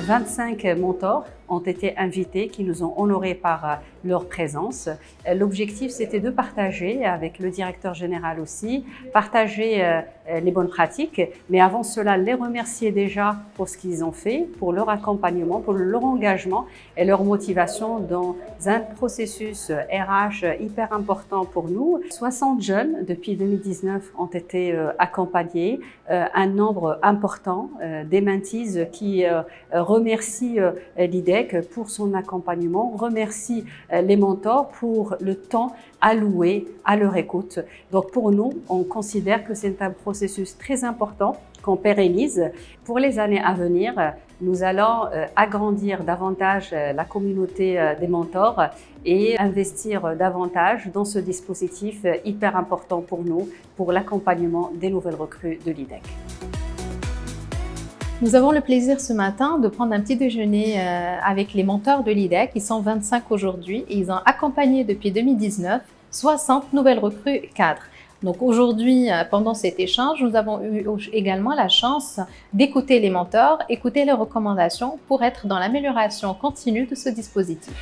25 mentors ont été invités, qui nous ont honorés par leur présence. L'objectif, c'était de partager avec le directeur général aussi, partager les bonnes pratiques, mais avant cela, les remercier déjà pour ce qu'ils ont fait, pour leur accompagnement, pour leur engagement et leur motivation dans un processus RH hyper important pour nous. 60 jeunes depuis 2019 ont été accompagnés, un nombre important des mentees qui remercient l'IDEC pour son accompagnement, remercie les mentors pour le temps alloué à leur écoute. Donc pour nous, on considère que c'est un processus très important qu'on pérennise. Pour les années à venir, nous allons agrandir davantage la communauté des mentors et investir davantage dans ce dispositif hyper important pour nous, pour l'accompagnement des nouvelles recrues de l'IDEC. Nous avons le plaisir ce matin de prendre un petit déjeuner avec les mentors de l'IDEC. Ils sont 25 aujourd'hui et ils ont accompagné depuis 2019 60 nouvelles recrues cadres. Donc aujourd'hui, pendant cet échange, nous avons eu également la chance d'écouter les mentors, écouter les recommandations pour être dans l'amélioration continue de ce dispositif.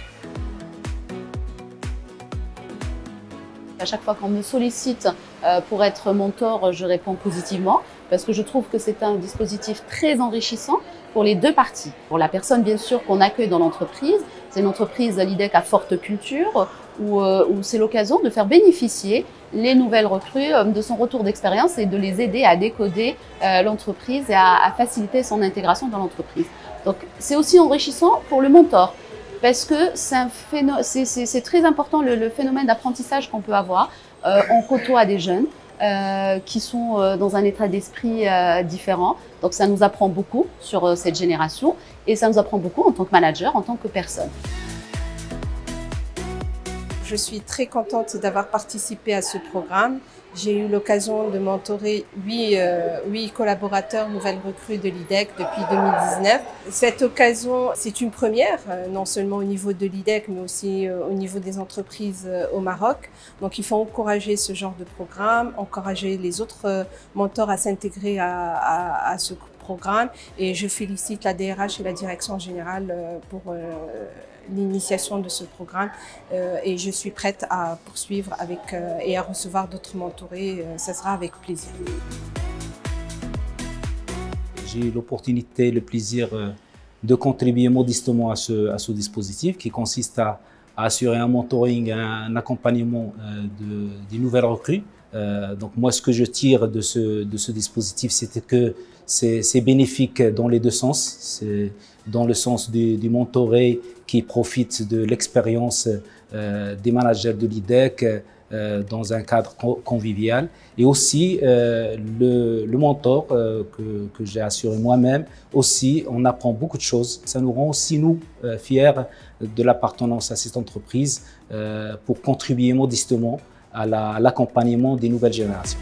À chaque fois qu'on me sollicite pour être mentor, je réponds positivement parce que je trouve que c'est un dispositif très enrichissant pour les deux parties. Pour la personne, bien sûr, qu'on accueille dans l'entreprise, c'est une entreprise l'IDEC à forte culture où c'est l'occasion de faire bénéficier les nouvelles recrues de son retour d'expérience et de les aider à décoder l'entreprise et à faciliter son intégration dans l'entreprise. Donc, c'est aussi enrichissant pour le mentor. Parce que c'est très important le phénomène d'apprentissage qu'on peut avoir. On côtoie des jeunes qui sont dans un état d'esprit différent. Donc ça nous apprend beaucoup sur cette génération et ça nous apprend beaucoup en tant que manager, en tant que personne. Je suis très contente d'avoir participé à ce programme. J'ai eu l'occasion de mentorer 8 collaborateurs nouvelles recrues de l'IDEC depuis 2019. Cette occasion, c'est une première, non seulement au niveau de l'IDEC, mais aussi au niveau des entreprises au Maroc. Donc il faut encourager ce genre de programme, encourager les autres mentors à s'intégrer à ce programme. Et je félicite la DRH et la direction générale pour l'initiation de ce programme et je suis prête à poursuivre et à recevoir d'autres mentorés. Ça sera avec plaisir. J'ai eu l'opportunité, le plaisir de contribuer modestement à ce dispositif qui consiste à assurer un mentoring, un accompagnement des nouvelles recrues. Donc moi, ce que je tire de ce dispositif, c'était que c'est bénéfique dans les deux sens. C'est dans le sens du mentoré qui profite de l'expérience des managers de l'IDEC dans un cadre convivial. Et aussi le mentor que j'ai assuré moi-même, aussi on apprend beaucoup de choses. Ça nous rend aussi nous fiers de l'appartenance à cette entreprise pour contribuer modestement à l'accompagnement des nouvelles générations.